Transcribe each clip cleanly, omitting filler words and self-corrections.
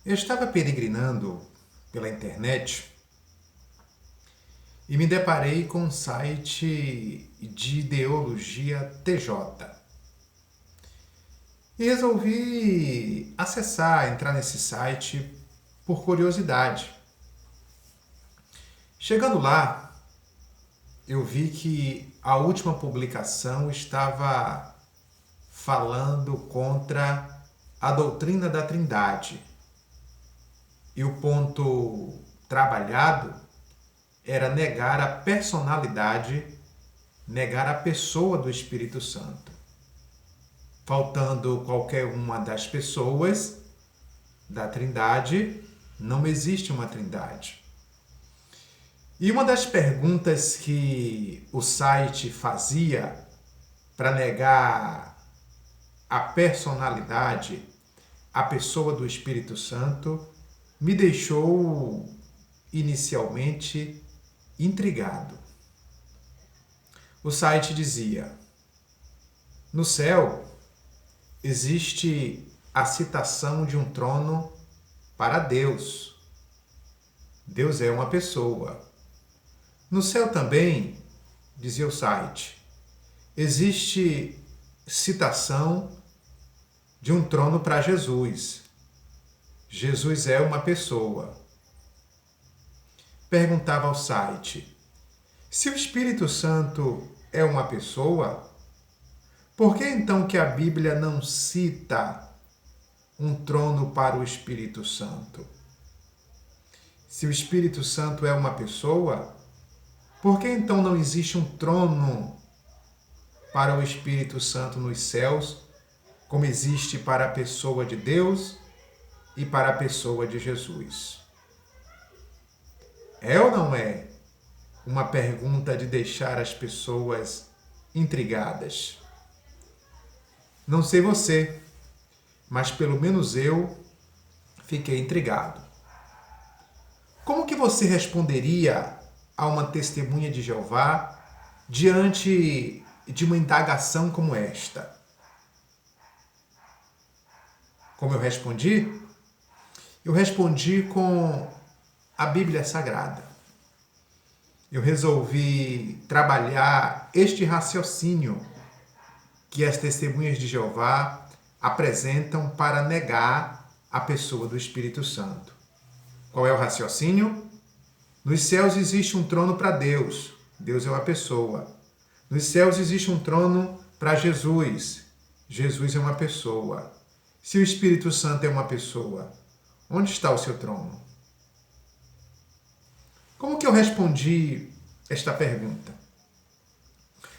Eu estava peregrinando pela internet e me deparei com um site de ideologia TJ. E resolvi acessar, entrar nesse site por curiosidade. Chegando lá, eu vi que a última publicação estava falando contra a doutrina da Trindade. E o ponto trabalhado era negar a personalidade, negar a pessoa do Espírito Santo. Faltando qualquer uma das pessoas da Trindade, não existe uma Trindade. E uma das perguntas que o site fazia para negar a personalidade, a pessoa do Espírito Santo, me deixou inicialmente intrigado. O site dizia: no céu existe a citação de um trono para Deus. Deus é uma pessoa. No céu também, dizia o site, existe citação de um trono para Jesus. Jesus é uma pessoa. Perguntava ao site: se o Espírito Santo é uma pessoa, por que então que a Bíblia não cita um trono para o Espírito Santo? Se o Espírito Santo é uma pessoa, por que então não existe um trono para o Espírito Santo nos céus, como existe para a pessoa de Deus e para a pessoa de Jesus? É ou não é uma pergunta de deixar as pessoas intrigadas? Não sei você, mas pelo menos eu fiquei intrigado. Como que você responderia a uma testemunha de Jeová diante de uma indagação como esta? Como eu respondi? Eu respondi com a Bíblia Sagrada. Eu resolvi trabalhar este raciocínio que as testemunhas de Jeová apresentam para negar a pessoa do Espírito Santo. Qual é o raciocínio? Nos céus existe um trono para Deus. Deus é uma pessoa. Nos céus existe um trono para Jesus. Jesus é uma pessoa. Se o Espírito Santo é uma pessoa, onde está o seu trono? Como que eu respondi esta pergunta?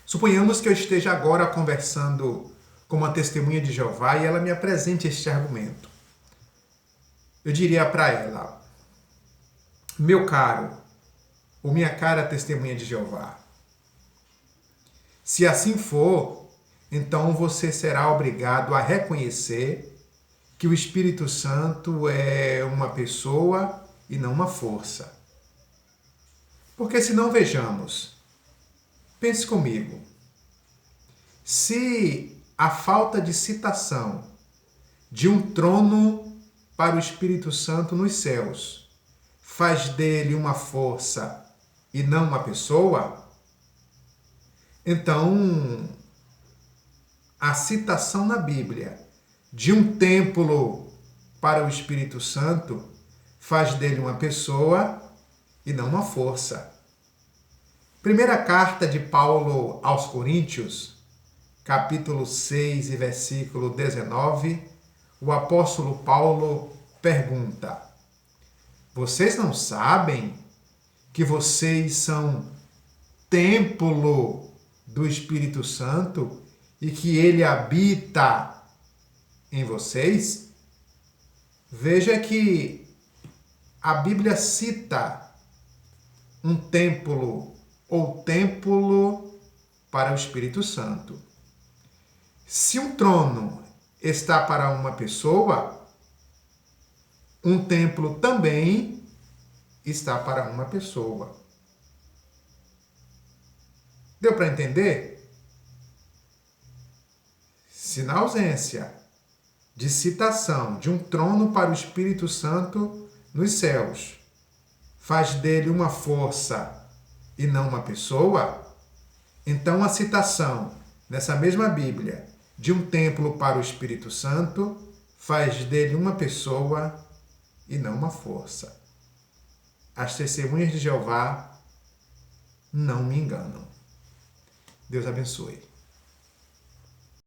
Suponhamos que eu esteja agora conversando com uma testemunha de Jeová e ela me apresente este argumento. Eu diria para ela: meu caro, ou minha cara testemunha de Jeová, se assim for, então você será obrigado a reconhecer que o Espírito Santo é uma pessoa e não uma força. Porque se não, vejamos, pense comigo, se a falta de citação de um trono para o Espírito Santo nos céus faz dele uma força e não uma pessoa, então a citação na Bíblia de um templo para o Espírito Santo faz dele uma pessoa e não uma força. Primeira carta de Paulo aos Coríntios, capítulo 6 e versículo 19, o apóstolo Paulo pergunta: vocês não sabem que vocês são templo do Espírito Santo e que ele habita em vocês? Veja que a Bíblia cita um templo ou templo para o Espírito Santo. Se um trono está para uma pessoa, um templo também está para uma pessoa. Deu para entender? Se na ausência de citação de um trono para o Espírito Santo nos céus faz dele uma força e não uma pessoa, então a citação nessa mesma Bíblia de um templo para o Espírito Santo faz dele uma pessoa e não uma força. As testemunhas de Jeová não me enganam. Deus abençoe.